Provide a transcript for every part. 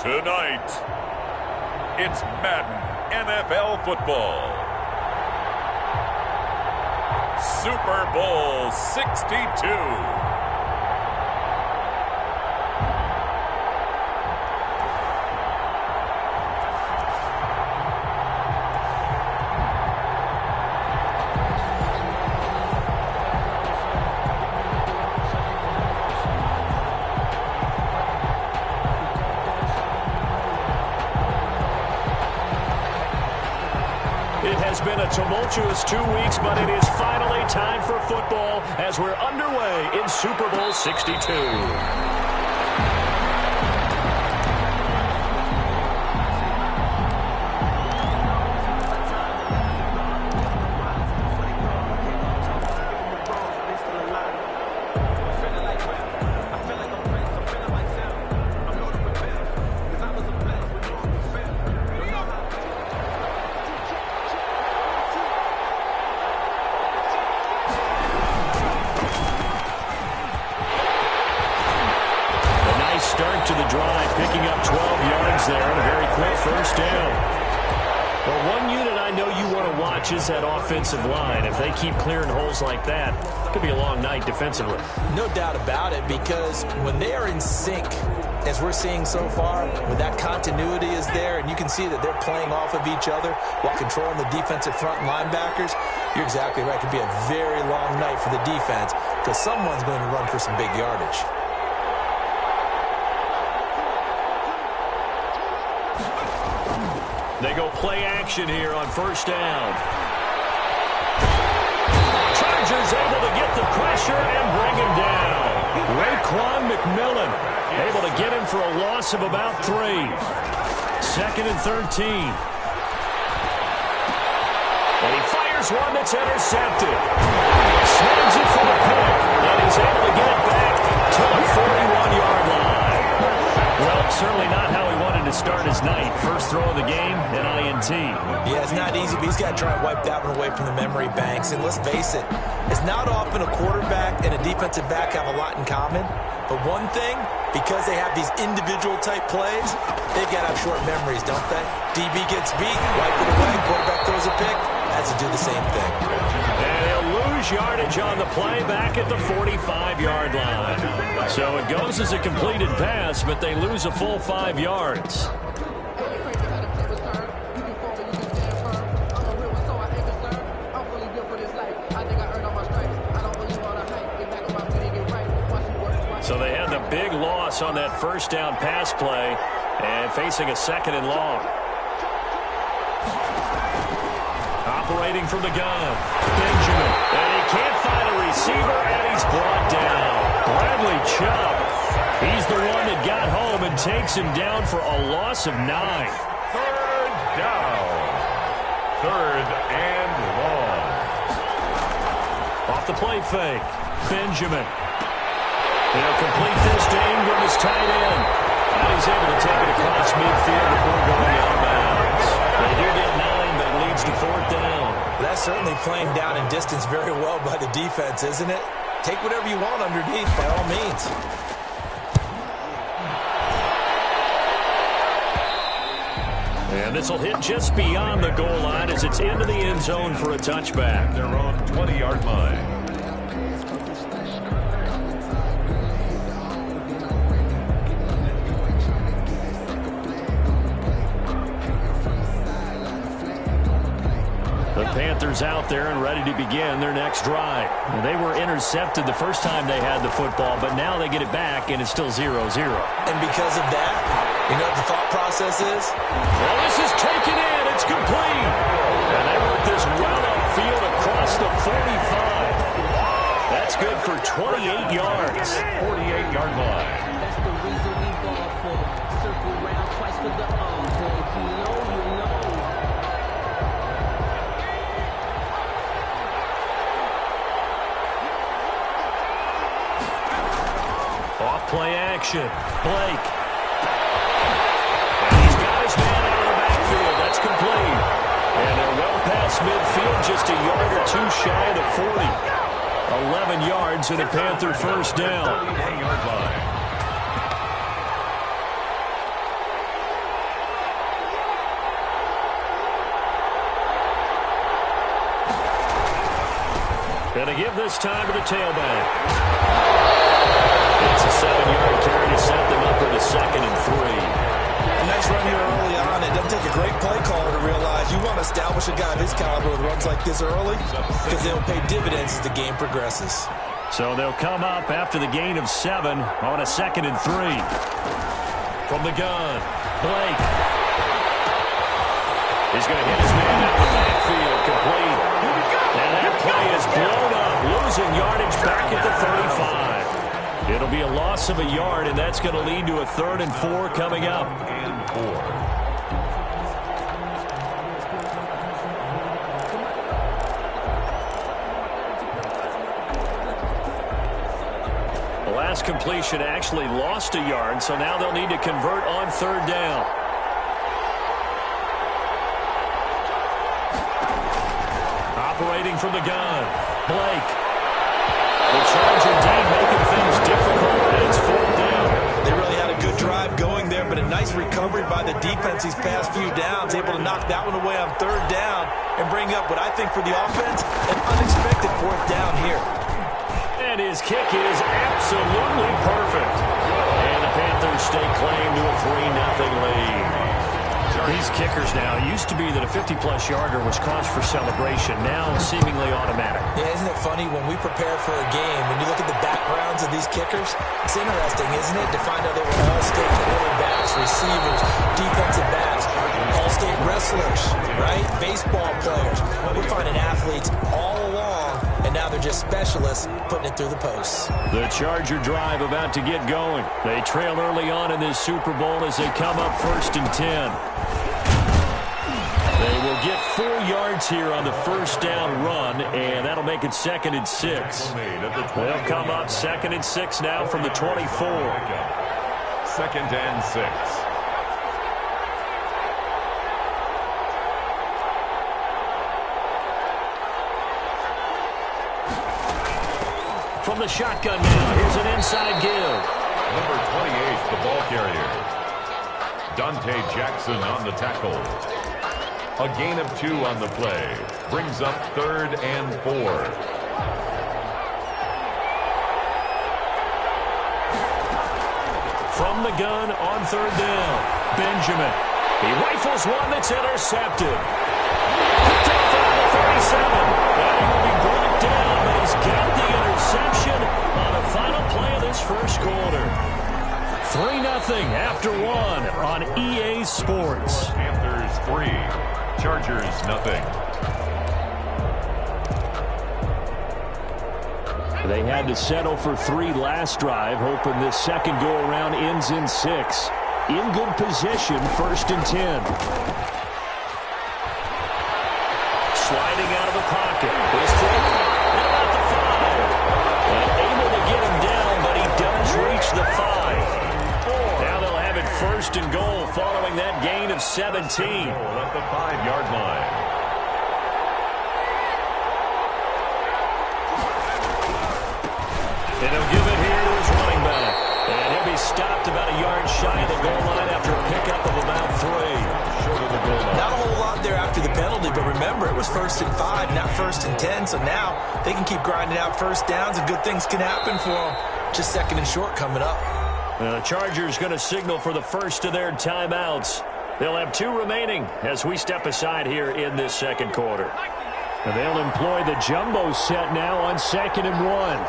Tonight, it's Madden NFL football. Super Bowl 62. It's been a tumultuous 2 weeks, but it is finally time for football as we're underway in Super Bowl 62. Start to the drive, picking up 12 yards there and a very quick first down. Well, one unit I know you want to watch is that offensive line. If they keep clearing holes like that, it could be a long night defensively. No doubt about it, because when they are in sync, as we're seeing so far, when that continuity is there and you can see that they're playing off of each other while controlling the defensive front linebackers, you're exactly right. It could be a very long night for the defense because someone's going to run for some big yardage. They go play action here on first down. Chargers able to get the pressure and bring him down. Raekwon McMillan able to get him for a loss of about 3. 2nd and 13. And he fires one that's intercepted. Snags it for the pick. And he's able to get it back to the 41-yard line. Well, certainly not how he wanted to start his night. First throw of the game, an INT. Yeah, it's not easy, but he's got to try and wipe that one away from the memory banks. And let's face it, it's not often a quarterback and a defensive back have a lot in common. But one thing, because they have these individual type plays, they've got to have short memories, don't they? DB gets beat, wipe it away, quarterback throws a pick, has to do the same thing. And he'll lose yardage on the play back at the 45-yard line. So it goes as a completed pass, but they lose a full 5 yards. So they had the big loss on that first down pass play and facing a 2nd and long. Operating from the gun, Benjamin. And he can't find a receiver, and he's brought down. Bradley Chubb. He's the one that got home and takes him down for a loss of 9. 3rd down. 3rd and long. Off the play fake, Benjamin. He'll complete this to Ingram as tight end. And he's able to take it across midfield before going out of bounds. They do get 9, but it leads to 4th down. That's certainly playing down in distance very well by the defense, isn't it? Take whatever you want underneath, by all means. And this will hit just beyond the goal line as it's into the end zone for a touchback. They're on 20-yard line. The Panthers out there and ready to begin their next drive. They were intercepted the first time they had the football, but now they get it back, and it's still 0-0. And because of that, you know what the thought process is? Well, this is taken in. It's complete. And they work this well upfield across the 45. That's good for 28 yards. 48-yard line. That's the reason we ball for. Circle round twice for the boy. You know. Play action. Blake. And he's got his man out of the backfield. That's complete. And they're well past midfield, just a yard or two shy of the 40. 11 yards and a Panther first down. Going to give this time to the tailback. It's a 7-yard carry to set them up with a 2nd and 3. A nice run here early on. It doesn't take a great play caller to realize you want to establish a guy of his caliber with runs like this early because they'll pay dividends as the game progresses. So they'll come up after the gain of 7 on a 2nd and 3. From the gun, Blake. He's going to hit his man out of the backfield, complete. And that play is blown up, losing yardage back at the 35. It'll be a loss of a yard, and that's going to lead to a 3rd and 4 coming up. And 4. The last completion actually lost a yard, so now they'll need to convert on 3rd down. Operating from the gun, Blake. The charge indeed making things difficult, and it's 4th down. They really had a good drive going there, but a nice recovery by the defense these past few downs, able to knock that one away on 3rd down and bring up what I think for the offense, an unexpected 4th down here. And his kick is absolutely perfect. And the Panthers stake claim to a 3-0 lead. These kickers now, it used to be that a 50-plus yarder was cause for celebration, now seemingly automatic. Yeah, isn't it funny when we prepare for a game, when you look at the backgrounds of these kickers, it's interesting, isn't it, to find out they were all-state quarterbacks, receivers, defensive backs, all-state wrestlers, right? Baseball players. We're finding athletes all along, and now they're just specialists putting it through the posts. The Charger drive about to get going. They trail early on in this Super Bowl as they come up 1st and 10. They will get 4 yards here on the 1st down run, and that'll make it 2nd and 6. They'll come up 2nd and 6 now from the 24. 2nd and 6. From the shotgun now, here's an inside give. Number 28, the ball carrier. Dante Jackson on the tackle. A gain of 2 on the play. Brings up 3rd and 4. From the gun on 3rd down, Benjamin. He rifles one that's intercepted. Picked up around the 37. And he will be brought down, but he's got the interception on the final play of this 1st quarter. 3-0 after 1 on EA Sports. Panthers 3. Chargers 0. They had to settle for 3 last drive, hoping this second go-around ends in 6. In good position, 1st and 10. Sliding out of the pocket. His throw at about the 5. And able to get him down, but he does reach the 5. Now they'll have it 1st and goal following that gain of 17. At the 5-yard line. And he'll give it here to his running back. And he'll be stopped about a yard shy of the goal line after a pickup of about 3. Short of the goal line. Not a whole lot there after the penalty, but remember, it was 1st and 5, not 1st and 10, so now they can keep grinding out 1st downs and good things can happen for them. Just 2nd and short coming up. The Chargers going to signal for the first of their timeouts. They'll have 2 remaining as we step aside here in this 2nd quarter. They'll employ the jumbo set now on 2nd and 1.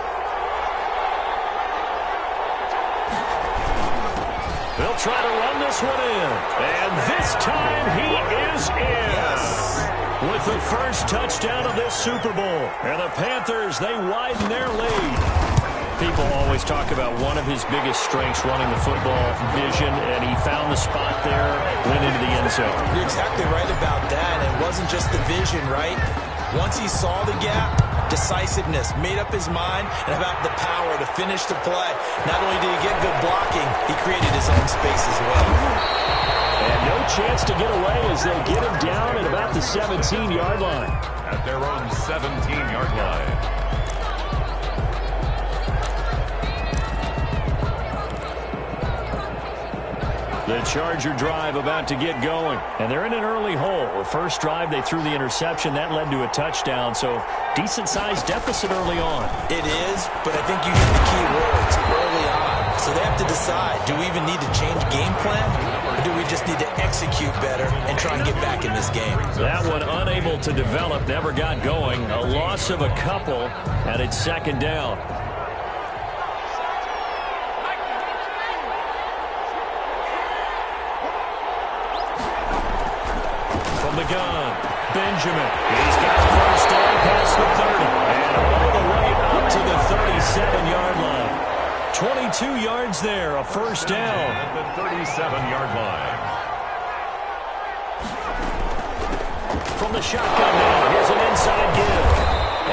They'll try to run this one in. And this time he is in. Yes. With the first touchdown of this Super Bowl. And the Panthers, they widen their lead. People always talk about one of his biggest strengths running the football, vision, and he found the spot there, went into the end zone. You're exactly right about that. It wasn't just the vision, right? Once he saw the gap, decisiveness, made up his mind, and about the power to finish the play. Not only did he get good blocking, he created his own space as well. And no chance to get away as they'll get him down at about the 17-yard line. At their own 17-yard line. The Charger drive about to get going. And they're in an early hole. The first drive, they threw the interception. That led to a touchdown. So decent-sized deficit early on. It is, but I think you hit the key words early on. So they have to decide, do we even need to change game plan? Or do we just need to execute better and try and get back in this game? That one unable to develop, never got going. A loss of a couple, and it's second down. From the gun, Benjamin. He's got the first down past the 30. And all the way up to the 37-yard line. 22 yards there, a first down. At the 37-yard line. From the shotgun now, here's an inside give.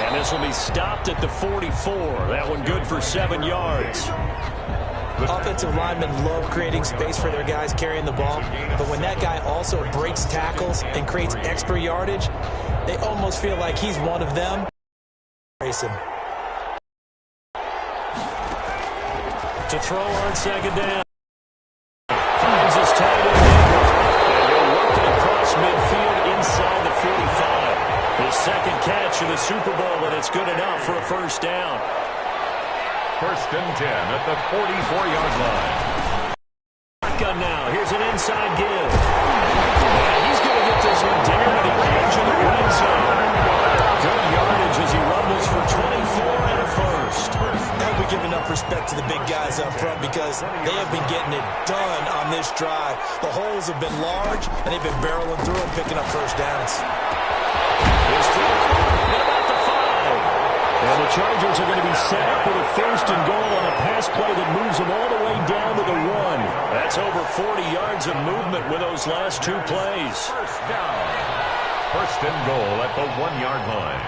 And this will be stopped at the 44. That one good for 7 yards. Offensive linemen love creating space for their guys carrying the ball, but when that guy also breaks tackles and creates extra yardage, they almost feel like he's one of them. Race him. To throw on second down. Finds his tight end. And he'll work it across midfield inside the 45. His second catch of the Super Bowl, and it's good enough for a first down. First and 10 at the 44-yard line. Shotgun now. Here's an inside give. And he's going to get this one down to the edge of the red zone. Good yardage as he rumbles for 24 and a first. And we give enough respect to the big guys up front because they have been getting it done on this drive. The holes have been large, and they've been barreling through and picking up first downs. Here's through at about the 5. And the Chargers are going to be set up with a first and goal on a pass play that moves them all the way down to the 1. That's over 40 yards of movement with those last two plays. First down. First and goal at the 1-yard line.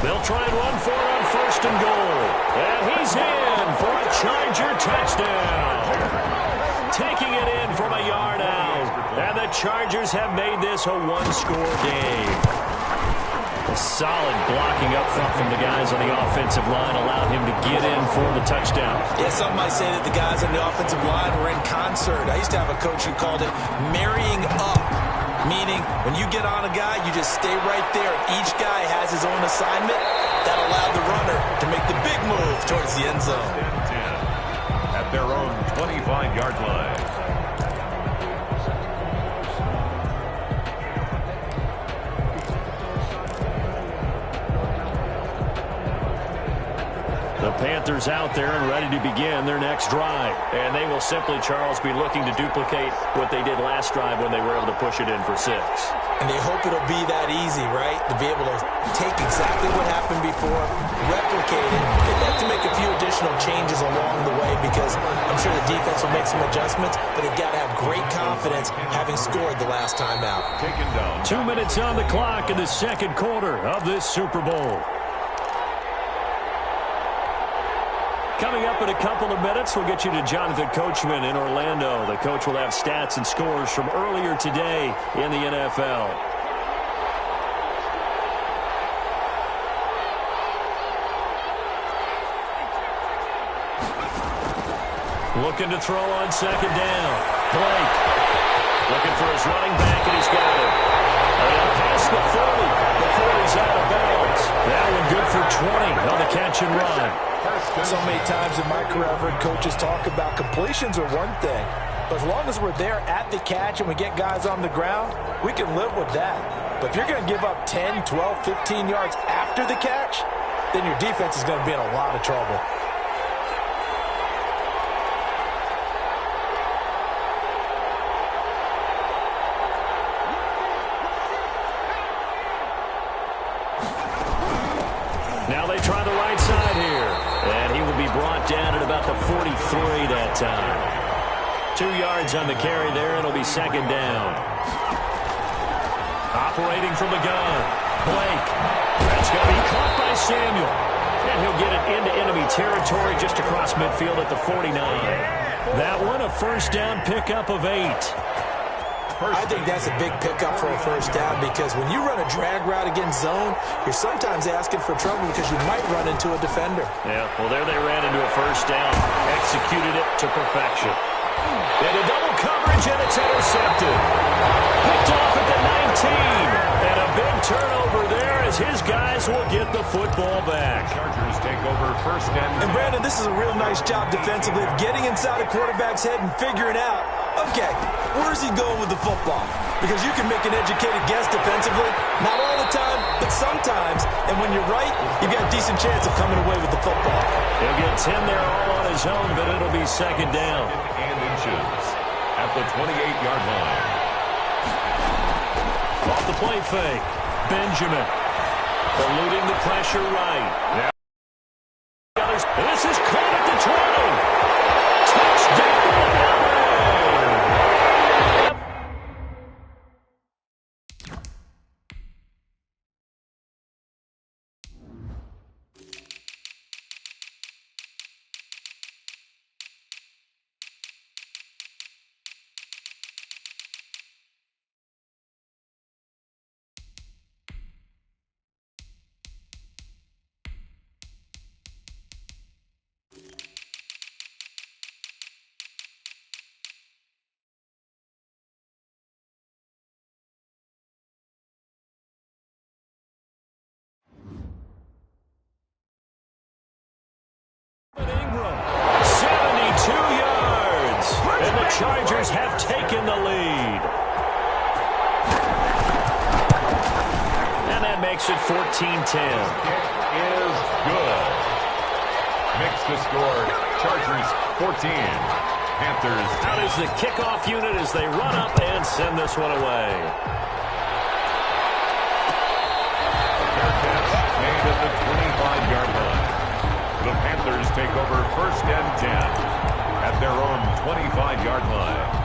They'll try and run for it on first and goal. And he's in for a Charger touchdown. Taking it in from a yard out. And the Chargers have made this a one-score game. Solid blocking up front from the guys on the offensive line allowed him to get in for the touchdown. Yeah, some might say that the guys on the offensive line were in concert. I used to have a coach who called it marrying up, meaning when you get on a guy, you just stay right there. Each guy has his own assignment. That allowed the runner to make the big move towards the end zone. 10 at their own 25-yard line. The Panthers out there and ready to begin their next drive. And they will simply, Charles, be looking to duplicate what they did last drive when they were able to push it in for 6. And they hope it'll be that easy, right? To be able to take exactly what happened before, replicate it. They'd like to make a few additional changes along the way because I'm sure the defense will make some adjustments, but they've got to have great confidence having scored the last time out. Taken down. 2 minutes on the clock in the second quarter of this Super Bowl. Coming up in a couple of minutes, we'll get you to Jonathan Coachman in Orlando. The coach will have stats and scores from earlier today in the NFL. Looking to throw on second down. Blake looking for his running back, and he's got it. And past the 40 before he's out of bounds. That one good for 20 on the catch and run. So many times in my career, I've heard coaches talk about completions are one thing. But as long as we're there at the catch and we get guys on the ground, we can live with that. But if you're going to give up 10, 12, 15 yards after the catch, then your defense is going to be in a lot of trouble. Now they try the right side here. And he will be brought down at about the 43 that time. 2 yards on the carry there. It'll be second down. Operating from the gun. Blake. That's going to be caught by Samuel. And he'll get it into enemy territory just across midfield at the 49. That one a first down pickup of 8. first. I think that's a big pickup for a first down because when you run a drag route against zone, you're sometimes asking for trouble because you might run into a defender. Yeah, well, there they ran into a first down. Executed it to perfection. Into double coverage, and it's intercepted. Picked off at the 19. And a big turnover there as his guys will get the football back. Chargers take over first and 10. And Brandon, this is a real nice job defensively of getting inside a quarterback's head and figuring out, okay, where's he going with the football? Because you can make an educated guess defensively. Not all the time, but sometimes. And when you're right, you've got a decent chance of coming away with the football. He'll get 10 there all on his own, but it'll be second down. And inches at the 28-yard line. Off the play fake. Benjamin eluding the pressure right. Now, this is caught at the 20. Touchdown, LA! Ingram, 72 yards, and the Chargers have taken the lead. And that makes it 14-10. Is good. Makes the score. Chargers 14. Panthers 10. Out is the kickoff unit as they run up and send this one away. Fair catch made at the 25-yard line. The Panthers take over first and 10 at their own 25-yard line.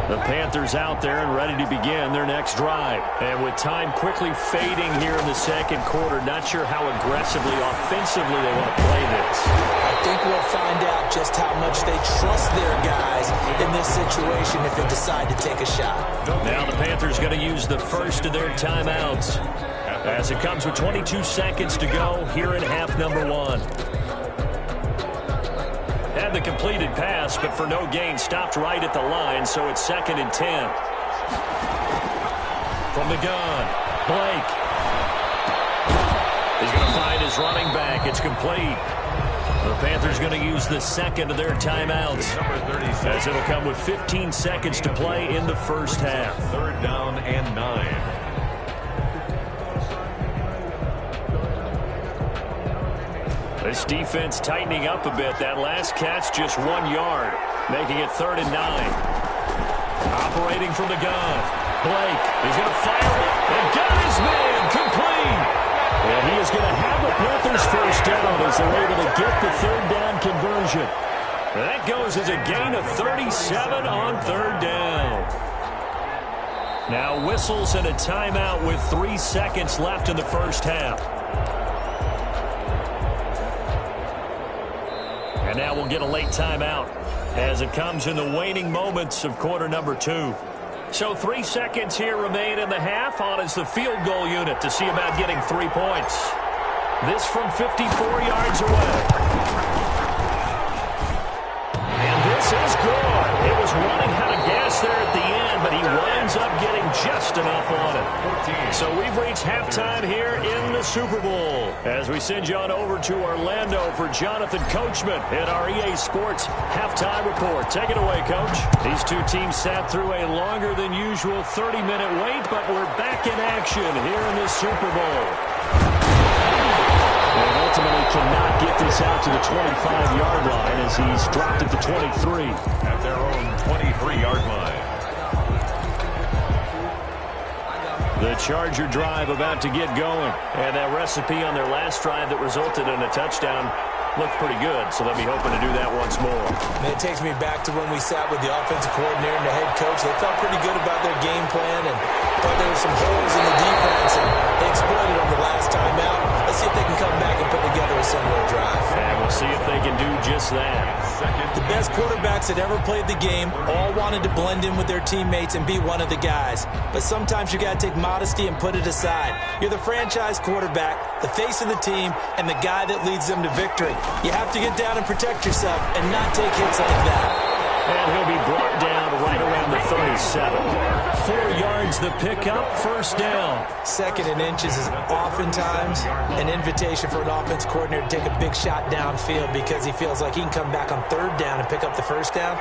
The Panthers out there and ready to begin their next drive. And with time quickly fading here in the second quarter, not sure how aggressively, offensively they want to play this. I think we'll find out just how much they trust their guys in this situation if they decide to take a shot. Now the Panthers going to use the first of their timeouts as it comes with 22 seconds to go here in half number one. Had the completed pass, but for no gain, stopped right at the line, so it's second and 10. From the gun, Blake. He's going to find his running back. It's complete. The Panthers going to use the second of their timeouts as it'll come with 15 seconds to play in the first half. Third down and 9. This defense tightening up a bit. That last catch just 1 yard, making it third and 9. Operating from the gun. Blake is going to fire it and got his man complete. And he is going to have the Panthers first down as they're able to get the third down conversion. That goes as a gain of 37 on third down. Now whistles and a timeout with 3 seconds left in the first half. And now we'll get a late timeout as it comes in the waning moments of quarter number 2. So 3 seconds here remain in the half. On is the field goal unit to see about getting 3 points. This from 54 yards away. And this is good. It was running out of gas there at the end, but he winds up getting just enough on it. So we've reached halftime here in the Super Bowl as we send you on over to Orlando for Jonathan Coachman in our EA Sports Halftime Report. Take it away, Coach. These two teams sat through a longer than usual 30-minute wait, but we're back in action here in the Super Bowl. And ultimately cannot get this out to the 25-yard line as he's dropped at the 23. At their own 23-yard line. The Charger drive about to get going. And that recipe on their last drive that resulted in a touchdown looked pretty good, so they'll be hoping to do that once more. And it takes me back to when we sat with the offensive coordinator and the head coach. They felt pretty good about their game plan and thought there were some holes in the defense, and they exploited them the last time out. Let's see if they can come back and put together a similar drive. And we'll see if they can do just that. second. The best quarterbacks that ever played the game all wanted to blend in with their teammates and be one of the guys. But sometimes you got to take modesty and put it aside. You're the franchise quarterback, the face of the team, and the guy that leads them to victory. You have to get down and protect yourself and not take hits like that. And he'll be brought down right around the 37. 4 yards the pickup, first down. Second and inches is oftentimes an invitation for an offense coordinator to take a big shot downfield because he feels like he can come back on third down and pick up the first down.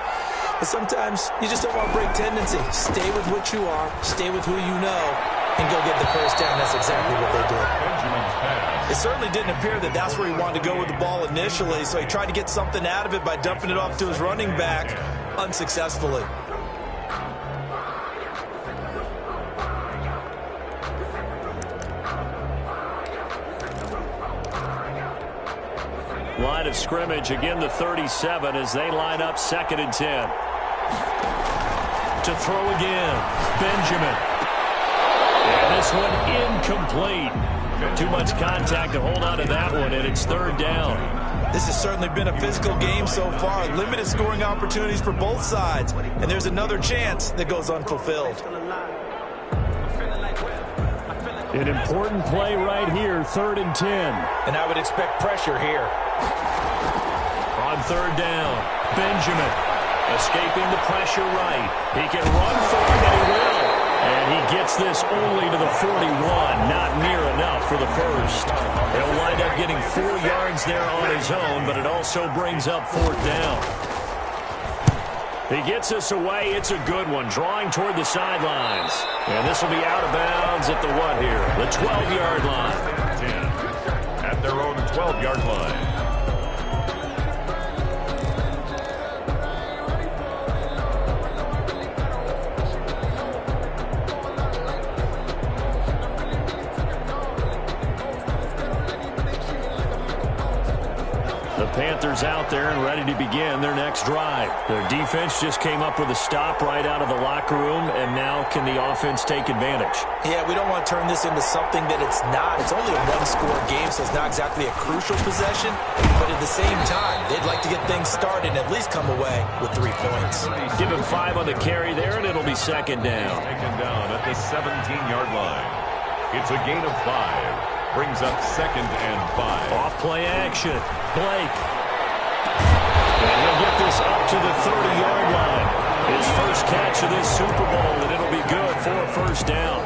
But sometimes you just don't want to break tendency. Stay with what you are, stay with who you know, and go get the first down. That's exactly what they did. It certainly didn't appear that that's where he wanted to go with the ball initially, so he tried to get something out of it by dumping it off to his running back unsuccessfully. Line of scrimmage, again the 37 as they line up 2nd and 10. To throw again, Benjamin. And this one incomplete. Too much contact to hold on to that one, and it's 3rd down. This has certainly been a physical game so far. Limited scoring opportunities for both sides. And there's another chance that goes unfulfilled. An important play right here, 3rd and 10. And I would expect pressure here. On 3rd down, Benjamin escaping the pressure right. He can run for it, and he will. And he gets this only to the 41, not near enough for the first. He'll wind up getting 4 yards there on his own, but it also brings up 4th down. He gets us away. It's a good one, drawing toward the sidelines. And this will be out of bounds at the what here? The 12-yard line. 10 at their own 12-yard line. Panthers out there and ready to begin their next drive. Their defense just came up with a stop right out of the locker room, and now can the offense take advantage? Yeah, we don't want to turn this into something that it's not. It's only a one-score game, so it's not exactly a crucial possession. But at the same time, they'd like to get things started and at least come away with 3 points. Give him 5 on the carry there, and it'll be 2nd down. Taken down at the 17-yard line. It's a gain of 5. Brings up 2nd and 5. Off play action. Blake. And he'll get this up to the 30-yard line. His first catch of this Super Bowl, and it'll be good for a first down.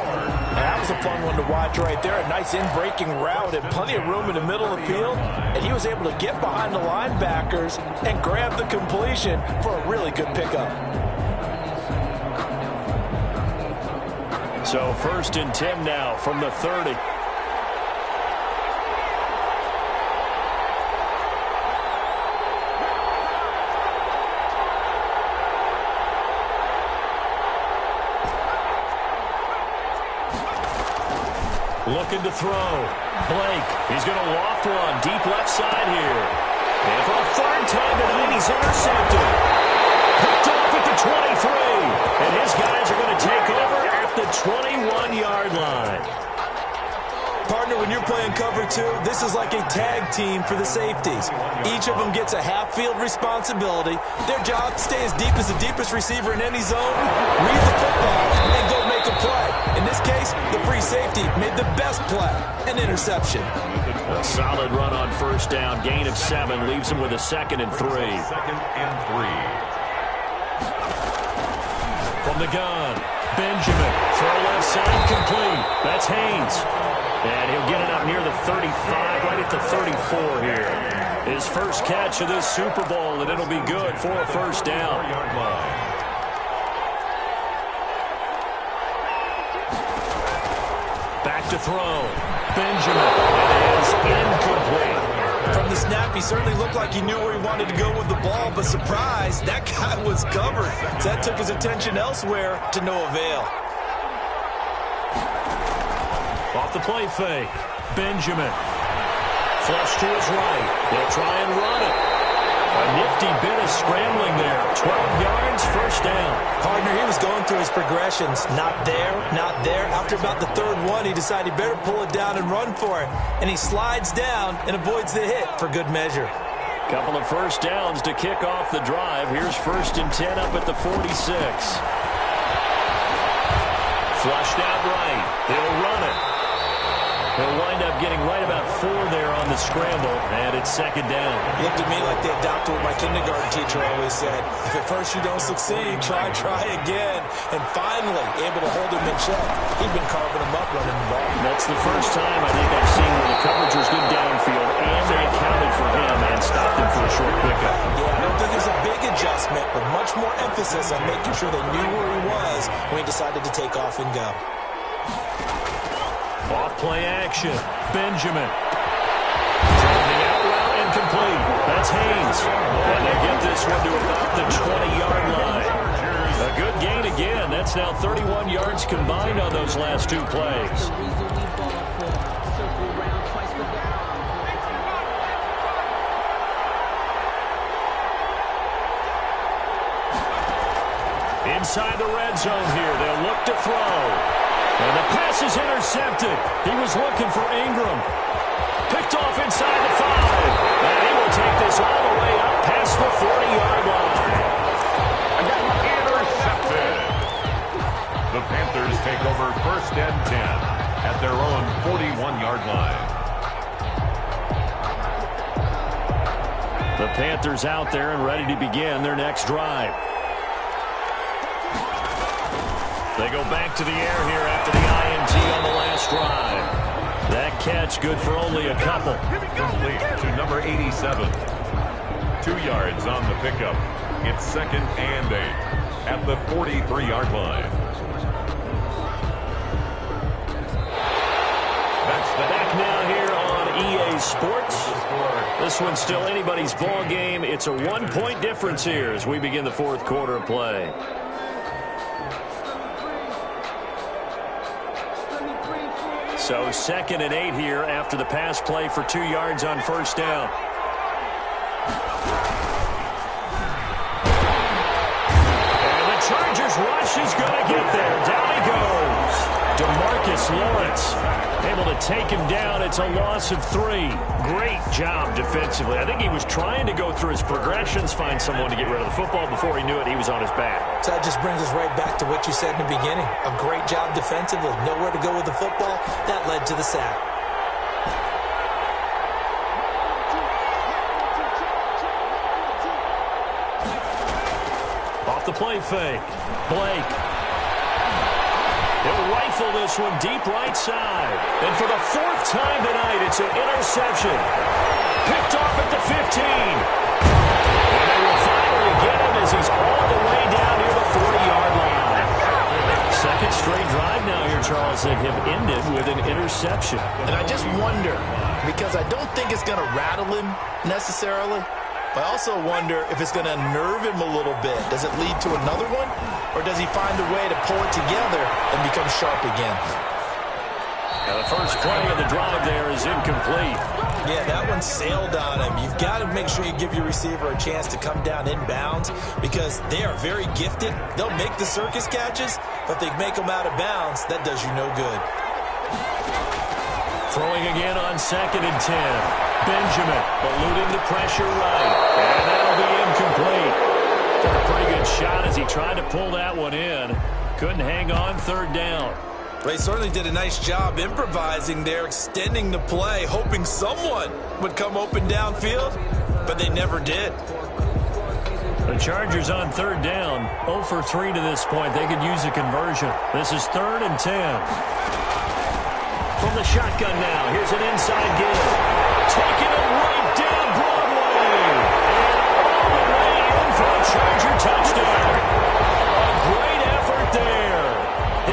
That was a fun one to watch right there. A nice in-breaking route and plenty of room in the middle of the field. And he was able to get behind the linebackers and grab the completion for a really good pickup. So 1st and 10 now from the 30. Looking to throw. Blake, he's going to loft one deep left side here. And for a 3rd time tonight, he's intercepted. Picked off at the 23. And his guys are going to take over at the 21-yard line. Partner, when you're playing cover 2, this is like a tag team for the safeties. Each of them gets a half-field responsibility. Their job, stay as deep as the deepest receiver in any zone, read the football, and go make a play. In this case, the free safety made the best play, an interception. A solid run on 1st down, gain of 7, leaves him with a 2nd and 3. 2nd and 3. From the gun, Benjamin, throw left side, complete. That's Haynes. And he'll get it up near the 35, right at the 34 here. His first catch of this Super Bowl, and it'll be good for a first down. Back to throw. Benjamin. It is incomplete. From the snap, he certainly looked like he knew where he wanted to go with the ball, but surprise, that guy was covered. So that took his attention elsewhere to no avail. Off the play fake. Benjamin. Flush to his right. They'll try and run it. A nifty bit of scrambling there. 12 yards, first down. Partner, he was going through his progressions. Not there, not there. After about the 3rd one, he decided he better pull it down and run for it. And he slides down and avoids the hit for good measure. Couple of first downs to kick off the drive. Here's 1st and 10 up at the 46. Flushed out right. He'll run it. He'll wind up getting right about 4 there on the scramble, and it's 2nd down. Looked at me like they adopted what my kindergarten teacher always said. If at first you don't succeed, try again. And finally, able to hold him in check. He'd been carving him up running the ball. That's the first time I think I've seen where the coverage was good downfield, and they accounted for him and stopped him for a short pickup. Yeah, I don't think it was a big adjustment, but much more emphasis on making sure they knew where he was when he decided to take off and go. Off-play action. Benjamin. Taking out route incomplete. That's Haynes. And they get this one to about the 20-yard line. A good gain again. That's now 31 yards combined on those last 2 plays. Inside the red zone here. They'll look to throw. And the pass is intercepted. He was looking for Ingram. Picked off inside the 5. And he will take this all the way up past the 40-yard line. Intercepted. The Panthers take over 1st and 10 at their own 41-yard line. The Panthers out there and ready to begin their next drive. They go back to the air here after the INT on the last drive. That catch good for only a couple. Complete to number 87. 2 yards on the pickup. It's 2nd and 8 at the 43-yard line. That's the back now here on EA Sports. This one's still anybody's ball game. It's a 1-point difference here as we begin the 4th quarter of play. So 2nd and 8 here after the pass play for 2 yards on 1st down. And the Chargers rush is going to get there. Down he goes. DeMarcus Lawrence able to take him down. It's a loss of 3. Great job defensively. I think he was trying to go through his progressions, find someone to get rid of the football. Before he knew it, he was on his back. So that just brings us right back to what you said in the beginning. A great job defensively. Nowhere to go with the football. That led to the sack. Off the play fake. Blake. He'll rifle this one deep right side. And for the 4th time tonight, it's an interception. Picked off at the 15. And they will finally get him as he's all the way down near the 40-yard line. 2nd straight drive now here, Charles, that have ended with an interception. And I just wonder, because I don't think it's going to rattle him necessarily, but I also wonder if it's going to nerve him a little bit. Does it lead to another one? Or does he find a way to pull it together and become sharp again? Now the first play of the drive there is incomplete. Yeah, that one sailed on him. You've got to make sure you give your receiver a chance to come down inbounds because they are very gifted. They'll make the circus catches, but if they make them out of bounds, that does you no good. Throwing again on 2nd and 10. Benjamin eluding the pressure right. And that'll be incomplete. Took a pretty good shot as he tried to pull that one in. Couldn't hang on 3rd down. They certainly did a nice job improvising there, extending the play, hoping someone would come open downfield, but they never did. The Chargers on 3rd down, 0 for 3 to this point. They could use a conversion. This is 3rd and 10. From the shotgun now, here's an inside give. Taking it right down Broadway. And all the way in for a Charger touchdown. A great effort there.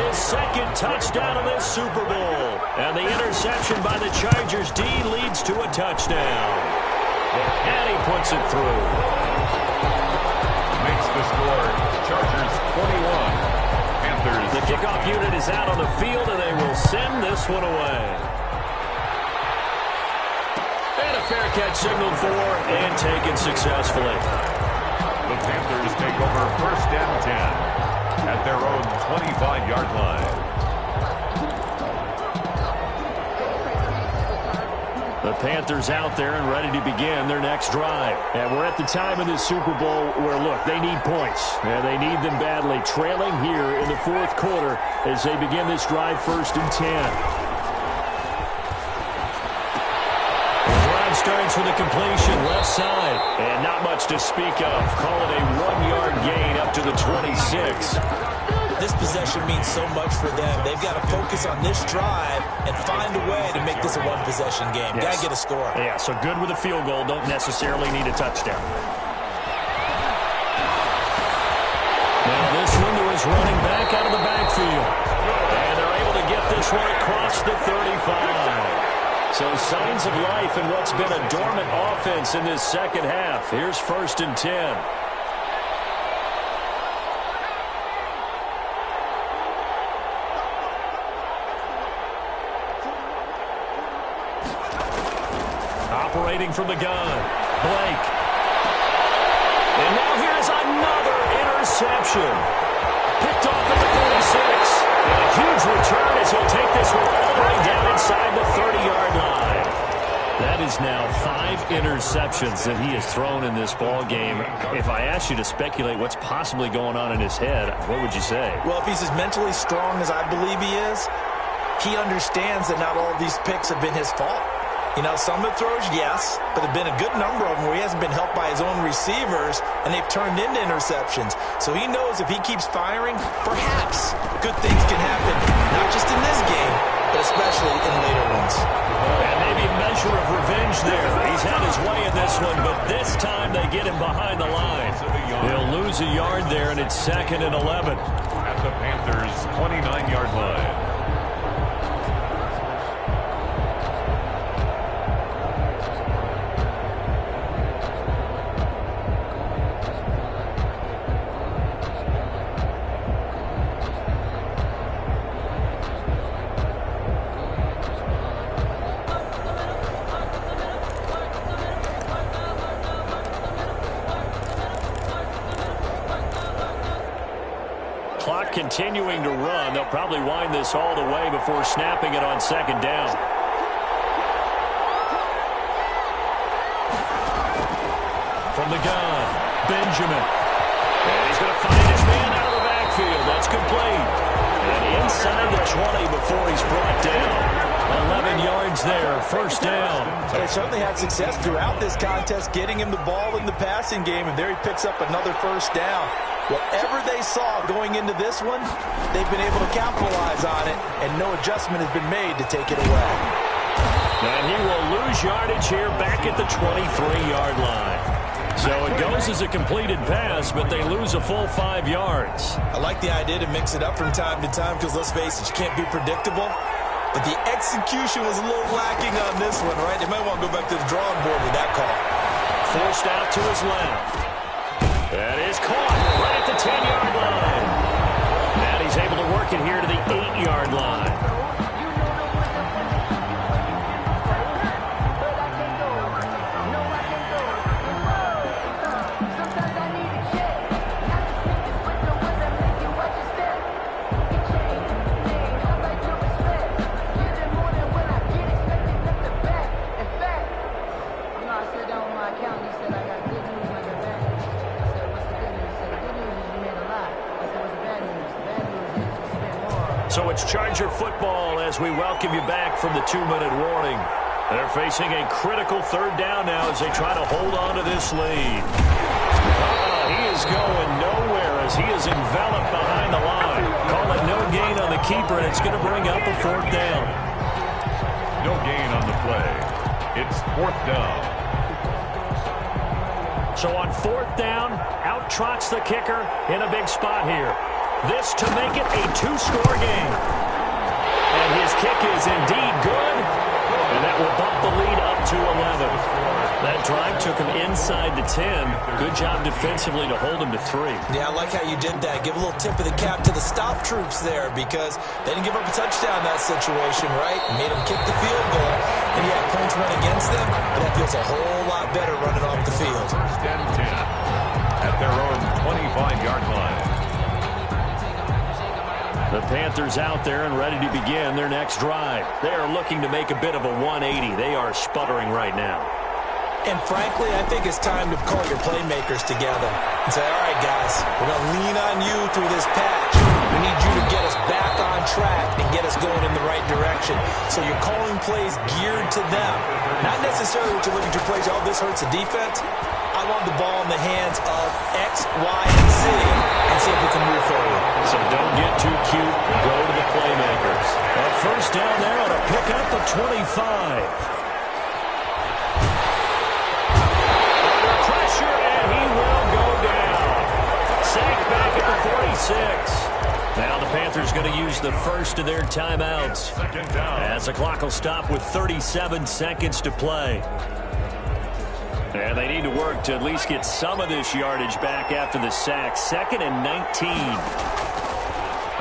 His 2nd touchdown of this Super Bowl. And the interception by the Chargers D leads to a touchdown. And he puts it through. Makes the score. Chargers 21. Panthers. The kickoff unit is out on the field, and they will send this one away. And a fair catch signaled for and taken successfully. The Panthers take over 1st and 10 at their own 25-yard line. The Panthers out there and ready to begin their next drive. And we're at the time in the Super Bowl where, look, they need points. And they need them badly. Trailing here in the fourth quarter as they begin this drive, 1st and 10. The drive starts with a completion left side. And not much to speak of. Call it a 1-yard gain up to the 26. This possession means so much for them. They've got to focus on this drive and find a way to make this a one-possession game. Yes. Got to get a score. Yeah, so good with a field goal. Don't necessarily need a touchdown. Now this window is running back out of the backfield. And they're able to get this one across the 35. So signs of life in what's been a dormant offense in this second half. Here's 1st and 10. Operating from the gun, Blake. And now here's another interception. Picked off at the 46. And a huge return as he'll take this one all the way down inside the 30-yard line. That is now 5 interceptions that he has thrown in this ball game. If I asked you to speculate what's possibly going on in his head, what would you say? Well, if he's as mentally strong as I believe he is, he understands that not all of these picks have been his fault. You know, some of the throws, yes, but there have been a good number of them where he hasn't been helped by his own receivers, and they've turned into interceptions. So he knows if he keeps firing, perhaps good things can happen, not just in this game, but especially in later ones. And maybe a measure of revenge there. He's had his way in this one, but this time they get him behind the line. He'll lose a yard there, and it's 2nd and 11. At the Panthers' 29-yard line. Clock continuing to run. They'll probably wind this all the way before snapping it on 2nd down. From the gun, Benjamin. And he's going to find his man out of the backfield. That's complete. And inside the 20 before he's brought down. 11 yards there, 1st down. They certainly had success throughout this contest getting him the ball in the passing game, and there he picks up another 1st down. Whatever they saw going into this one, they've been able to capitalize on it, and no adjustment has been made to take it away. And he will lose yardage here back at the 23-yard line. So it goes as a completed pass, but they lose a full 5 yards. I like the idea to mix it up from time to time because, let's face it, you can't be predictable. But the execution was a little lacking on this one, right? They might want to go back to the drawing board with that call. Forced out to his left. That is caught right at the 10-yard line. And he's able to work it here to the 8-yard line. So it's Charger football as we welcome you back from the 2-minute warning. They're facing a critical 3rd down now as they try to hold on to this lead. He is going nowhere as he is enveloped behind the line. Call it no gain on the keeper, and it's going to bring up a 4th down. No gain on the play. It's 4th down. So on 4th down, out trots the kicker in a big spot here. This to make it a 2-score game. And his kick is indeed good. And that will bump the lead up to 11. That drive took him inside the 10. Good job defensively to hold him to 3. Yeah, I like how you did that. Give a little tip of the cap to the stop troops there because they didn't give up a touchdown in that situation, right? Made them kick the field goal. And yeah, points went against them, but that feels a whole lot better running off the field. 1st and 10 at their own 25-yard line. The Panthers out there and ready to begin their next drive. They are looking to make a bit of a 180. They are sputtering right now. And frankly, I think it's time to call your playmakers together and say, all right, guys, we're going to lean on you through this patch. We need you to get us back on track and get us going in the right direction. So you're calling plays geared to them. Not necessarily what you look at your plays, oh, this hurts the defense. I want the ball in the hands of X, Y, and Z and see if we can move forward. So don't get too cute. Go to the playmakers. A first down there on a pickup of 25. Back at the 46. Now the Panthers going to use the first of their timeouts as the clock will stop with 37 seconds to play. And they need to work to at least get some of this yardage back after the sack. 2nd and 19.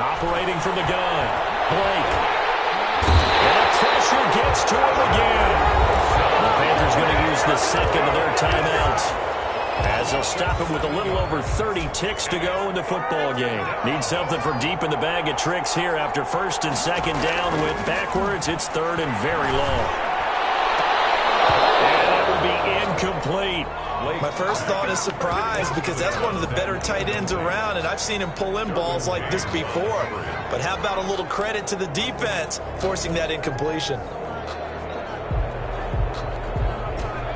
Operating from the gun. Blake. And pressure gets to him again. The Panthers going to use the second of their timeouts, as they'll stop it with a little over 30 ticks to go in the football game. Need something from deep in the bag of tricks here after 1st and 2nd down. Went backwards. It's 3rd and very long. And that will be incomplete. My first thought is surprise, because that's one of the better tight ends around, and I've seen him pull in balls like this before. But how about a little credit to the defense forcing that incompletion?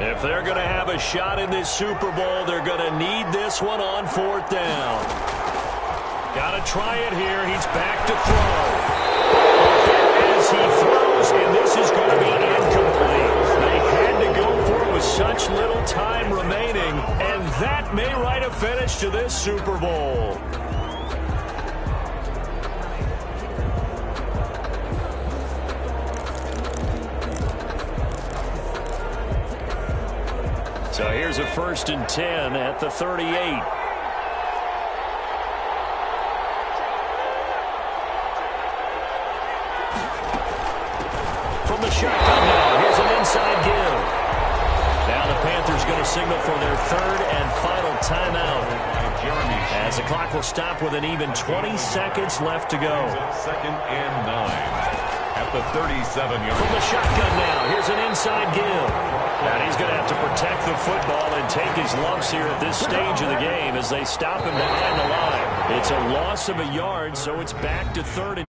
If they're going to have a shot in this Super Bowl, they're going to need this one on 4th down. Got to try it here. He's back to throw. As he throws, and this is going to be incomplete. They had to go for it with such little time remaining, and that may write a finish to this Super Bowl. So here's a 1st and 10 at the 38. From the shotgun now, here's an inside give. Now the Panthers going to signal for their 3rd and final timeout, as the clock will stop with an even 20 seconds left to go. 2nd and 9. At the 37-yard. From the shotgun now, here's an inside give. And he's going to have to protect the football and take his lumps here at this stage of the game as they stop him behind the line. It's a loss of a yard, so it's back to 3rd and